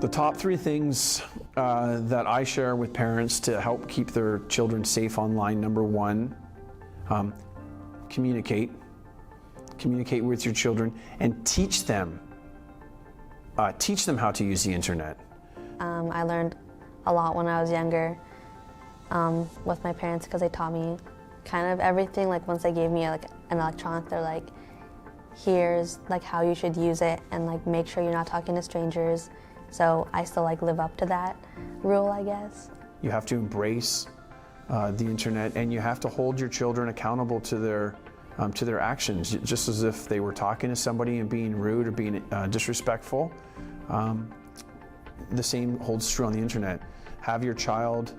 The top three things that I share with parents to help keep their children safe online. Number one, communicate. Communicate with your children and teach them how to use the internet. I learned a lot when I was younger with my parents because they taught me kind of everything. Like once they gave me like an electronic, they're like, here's like how you should use it and like make sure you're not talking to strangers. So I still like live up to that rule, I guess. You have to embrace the internet, and you have to hold your children accountable to their actions, just as if they were talking to somebody and being rude or being disrespectful. The same holds true on the internet. Have your child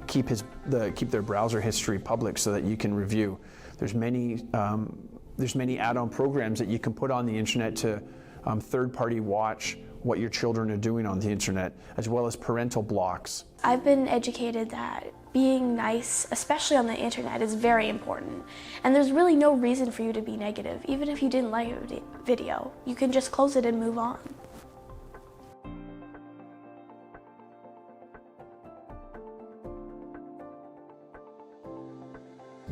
keep their browser history public so that you can review. There's many add-on programs that you can put on the internet to third-party watch what your children are doing on the internet, as well as parental blocks. I've been educated that being nice, especially on the internet, is very important. And there's really no reason for you to be negative. Even if you didn't like a video, you can just close it and move on.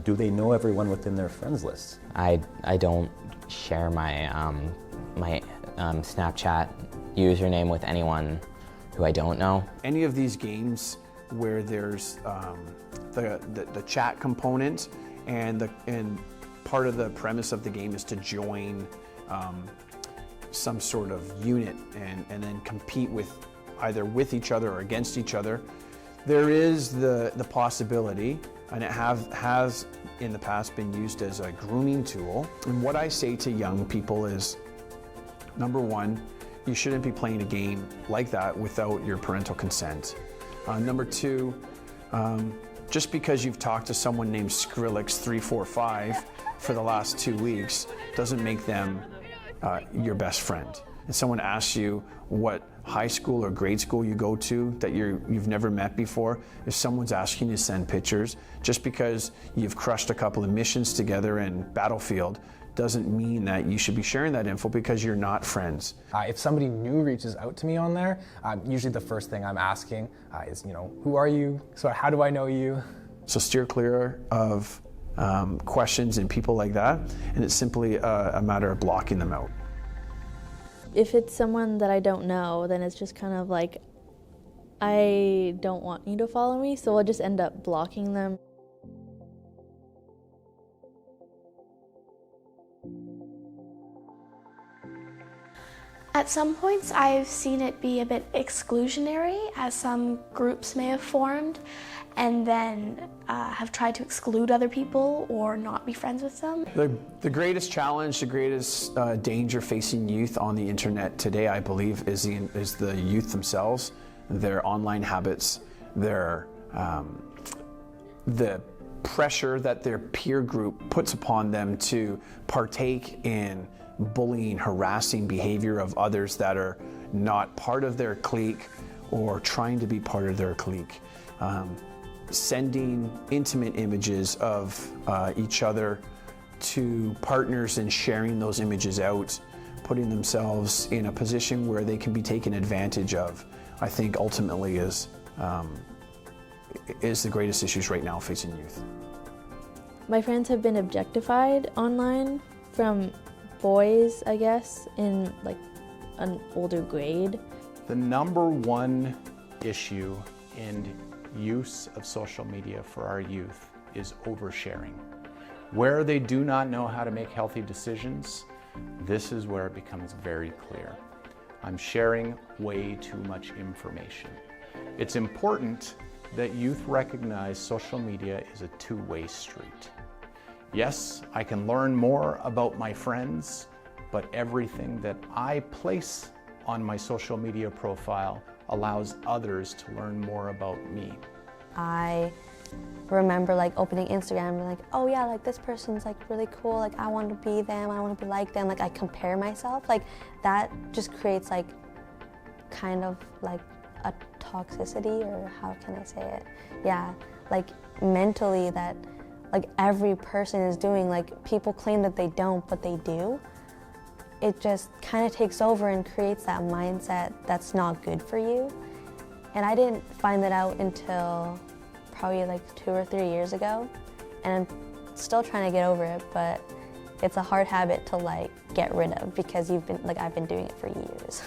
Do they know everyone within their friends list? I don't share my my Snapchat username with anyone who I don't know. Any of these games where there's the chat component and part of the premise of the game is to join some sort of unit and then compete with either with each other or against each other. There is the possibility, and it has in the past been used as a grooming tool. And what I say to young people is, number one, you shouldn't be playing a game like that without your parental consent. Number two, just because you've talked to someone named Skrillex345 for the last 2 weeks doesn't make them your best friend. And someone asks you what high school or grade school you go to that you've never met before, if someone's asking you to send pictures, just because you've crushed a couple of missions together in Battlefield doesn't mean that you should be sharing that info because you're not friends. If somebody new reaches out to me on there, usually the first thing I'm asking is, who are you? So how do I know you? So steer clear of questions and people like that, and it's simply a matter of blocking them out. If it's someone that I don't know, then it's just kind of like, I don't want you to follow me, so I'll just end up blocking them. At some points, I've seen it be a bit exclusionary, as some groups may have formed, and then have tried to exclude other people or not be friends with them. The greatest challenge, the greatest danger facing youth on the internet today, I believe, is the youth themselves, their online habits, the pressure that their peer group puts upon them to partake in bullying, harassing behavior of others that are not part of their clique or trying to be part of their clique. Sending intimate images of each other to partners and sharing those images out, putting themselves in a position where they can be taken advantage of, I think ultimately is the greatest issues right now facing youth. My friends have been objectified online from boys, I guess, in like an older grade. The number one issue in use of social media for our youth is oversharing. Where they do not know how to make healthy decisions, this is where it becomes very clear. I'm sharing way too much information. It's important that youth recognize social media is a two-way street. Yes, I can learn more about my friends, but everything that I place on my social media profile allows others to learn more about me. I remember like opening Instagram and like, oh yeah, like this person's like really cool, like I want to be them, I want to be like them, like I compare myself, like that just creates like kind of like a toxicity, or how can I say it? Yeah, like mentally that like every person is doing, like people claim that they don't, but they do. it just kind of takes over and creates that mindset that's not good for you. And I didn't find that out until probably like 2 or 3 years ago, and I'm still trying to get over it, but it's a hard habit to like get rid of because I've been doing it for years.